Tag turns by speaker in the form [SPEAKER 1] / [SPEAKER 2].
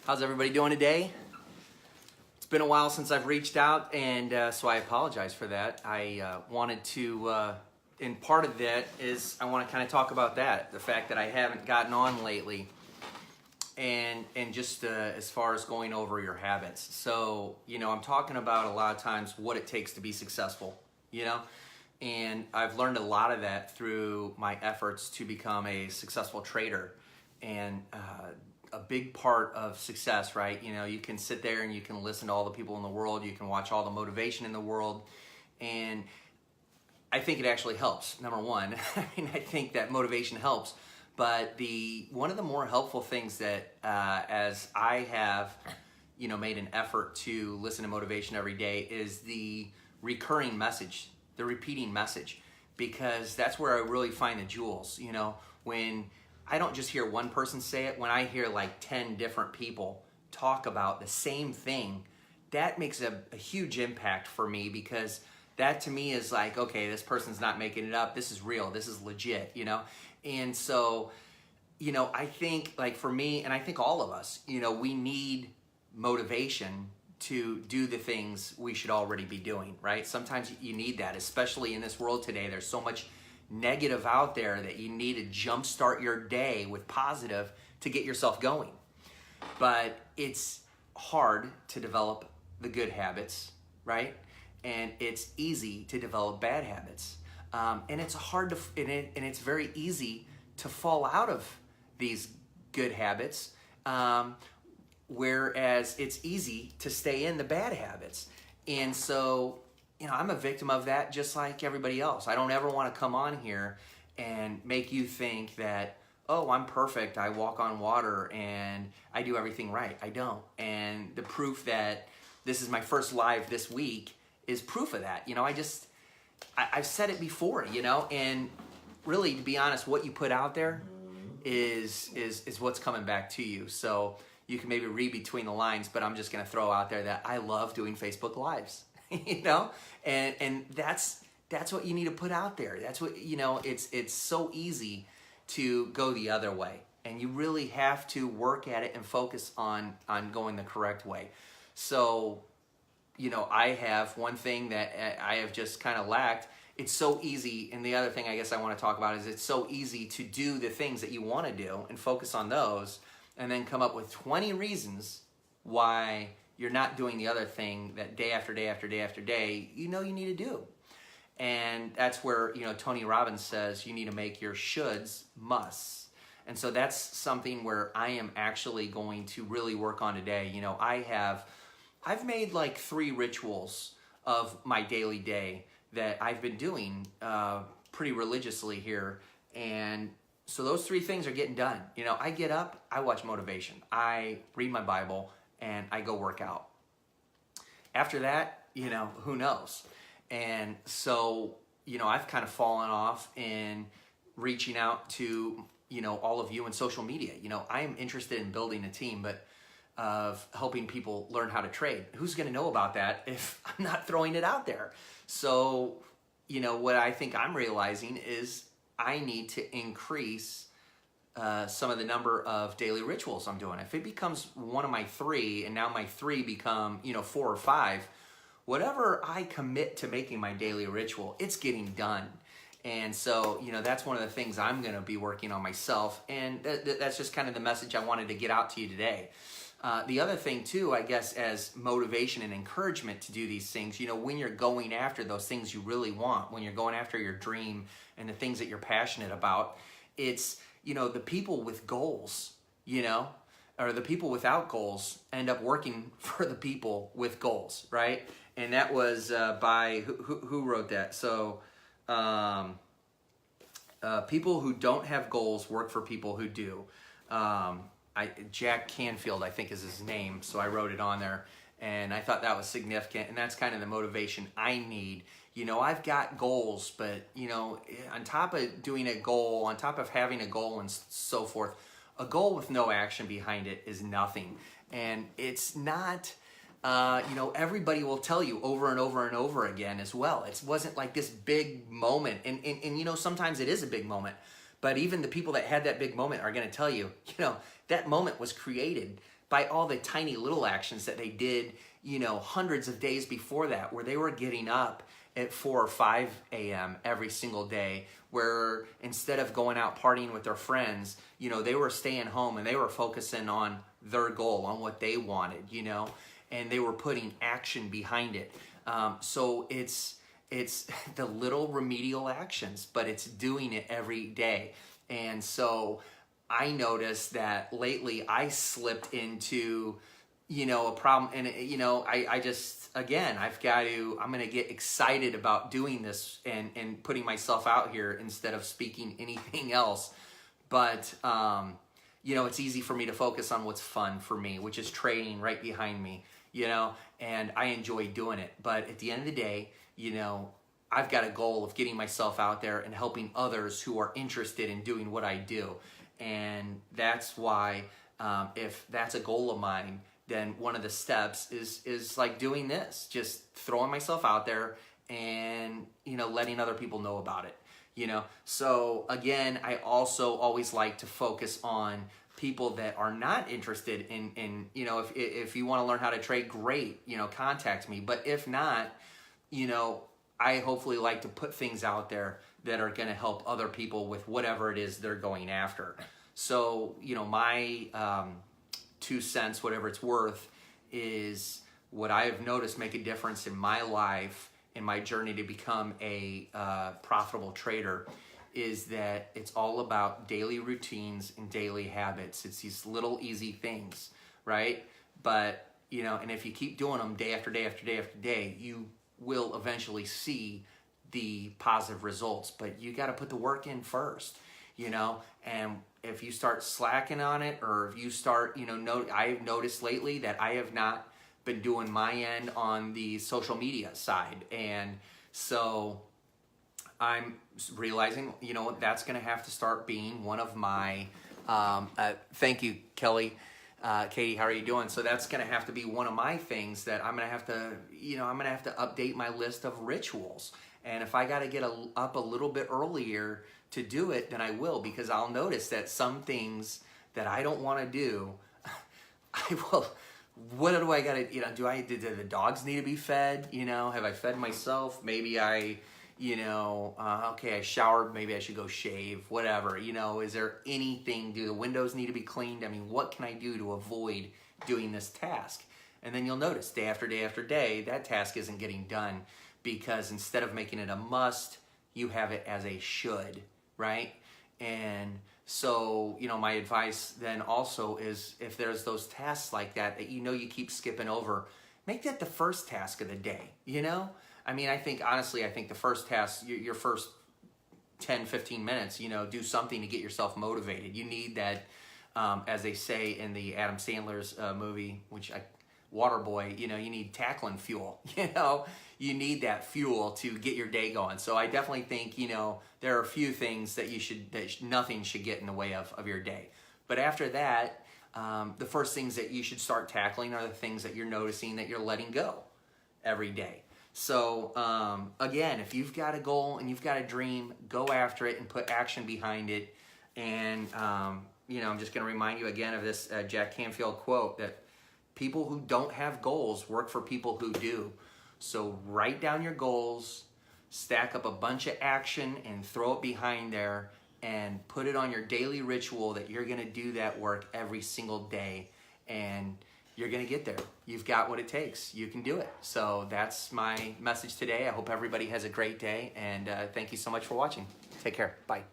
[SPEAKER 1] How's everybody doing today? It's been a while since I've reached out, and so I apologize for that. I wanted to, and part of that is I want to kind of talk about that, the fact that I haven't gotten on lately, and just as far as going over your habits. So, I'm talking about a lot of times what it takes to be successful, and I've learned a lot of that through my efforts to become a successful trader. And a big part of success, right? You can sit there and you can listen to all the people in the world, you can watch all the motivation in the world, and I think it actually helps. Number one, I think that motivation helps, but one of the more helpful things that as I have, made an effort to listen to motivation every day is the recurring message, the repeating message, because that's where I really find the jewels. When I don't just hear one person say it, when I hear like 10 different people talk about the same thing, that makes a huge impact for me, because that to me is like, okay, this person's not making it up, this is real, this is legit, And so, I think like for me, and I think all of us, we need motivation to do the things we should already be doing, right? Sometimes you need that, especially in this world today. There's so much negative out there that you need to jumpstart your day with positive to get yourself going. But it's hard to develop the good habits, right? And it's easy to develop bad habits. And it's it's very easy to fall out of these good habits, whereas it's easy to stay in the bad habits. And so I'm a victim of that just like everybody else. I don't ever want to come on here and make you think that, oh, I'm perfect, I walk on water, and I do everything right. I don't. And the proof that this is my first live this week is proof of that. I've said it before, and really, to be honest, what you put out there is what's coming back to you. So you can maybe read between the lines, but I'm just going to throw out there that I love doing Facebook Lives. And that's what you need to put out there. That's what, it's so easy to go the other way, and you really have to work at it and focus on going the correct way. So, I have one thing that I have just kind of lacked. It's so easy, and the other thing I guess I want to talk about is it's so easy to do the things that you want to do and focus on those, and then come up with 20 reasons why you're not doing the other thing that day after day after day after day you need to do. And that's where Tony Robbins says you need to make your shoulds musts. And so that's something where I am actually going to really work on today. I've made like 3 rituals of my daily day that I've been doing pretty religiously here, and so those 3 things are getting done. I get up, I watch motivation, I read my Bible, and I go work out. After that, who knows? And so, I've kind of fallen off in reaching out to, all of you in social media. I am interested in building a team, but of helping people learn how to trade. Who's going to know about that if I'm not throwing it out there? So, what I think I'm realizing is I need to increase some of the number of daily rituals I'm doing. If it becomes one of my 3, and now my 3 become 4 or 5, whatever I commit to making my daily ritual, it's getting done. And so that's one of the things I'm going to be working on myself, and that's just kind of the message I wanted to get out to you today. The other thing too, I guess, as motivation and encouragement to do these things, when you're going after those things you really want, when you're going after your dream and the things that you're passionate about, it's the people with goals, or the people without goals end up working for the people with goals, right? And that was by, who wrote that? So, people who don't have goals work for people who do. Jack Canfield, I think is his name, so I wrote it on there. And I thought that was significant, and that's kind of the motivation I need. I've got goals, but, on top of doing a goal, on top of having a goal and so forth, a goal with no action behind it is nothing. And it's not, everybody will tell you over and over and over again as well. It wasn't like this big moment. And sometimes it is a big moment. But even the people that had that big moment are going to tell you, that moment was created by all the tiny little actions that they did, hundreds of days before that, where they were getting up at 4 or 5 a.m. every single day, where instead of going out partying with their friends, they were staying home and they were focusing on their goal, on what they wanted, and they were putting action behind it. So it's the little remedial actions, but it's doing it every day. And so I noticed that lately I slipped into, a problem, and I just, again, I'm going to get excited about doing this and putting myself out here instead of speaking anything else. But, it's easy for me to focus on what's fun for me, which is trading right behind me, and I enjoy doing it. But at the end of the day, I've got a goal of getting myself out there and helping others who are interested in doing what I do. And that's why, if that's a goal of mine, then one of the steps is like doing this, just throwing myself out there and, letting other people know about it, So again, I also always like to focus on people that are not interested in if you want to learn how to trade, great, contact me. But if not, I hopefully like to put things out there that are going to help other people with whatever it is they're going after. So, my 2 cents, whatever it's worth, is what I have noticed make a difference in my life, in my journey to become a profitable trader, is that it's all about daily routines and daily habits. It's these little easy things, right? But, and if you keep doing them day after day after day after day, you will eventually see the positive results. But you got to put the work in first, and if you start slacking on it, or if you start, I've noticed lately that I have not been doing my end on the social media side. And so I'm realizing, that's going to have to start being one of my, thank you, Kelly. Katie, how are you doing? So that's going to have to be one of my things that I'm going to have to, I'm going to have to update my list of rituals. And if I got to get up a little bit earlier to do it, then I will, because I'll notice that some things that I don't want to do, I will. What do I got to, do the dogs need to be fed? Have I fed myself? Maybe I, okay, I showered, maybe I should go shave, whatever. Is there anything, do the windows need to be cleaned? I mean, what can I do to avoid doing this task? And then you'll notice day after day after day, that task isn't getting done, because instead of making it a must, you have it as a should, right? And so, my advice then also is, if there's those tasks like that you keep skipping over, make that the first task of the day, I mean, I think the first task, your first 10, 15 minutes, do something to get yourself motivated. You need that, as they say in the Adam Sandler's movie, Waterboy, you need tackling fuel, you need that fuel to get your day going. So I definitely think, there are a few things that nothing should get in the way of your day. But after that, the first things that you should start tackling are the things that you're noticing that you're letting go every day. So again, if you've got a goal and you've got a dream, go after it and put action behind it. And, I'm just going to remind you again of this Jack Canfield quote, that people who don't have goals work for people who do. So write down your goals, stack up a bunch of action and throw it behind there, and put it on your daily ritual that you're going to do that work every single day, and you're going to get there. You've got what it takes. You can do it. So that's my message today. I hope everybody has a great day, and thank you so much for watching. Take care. Bye.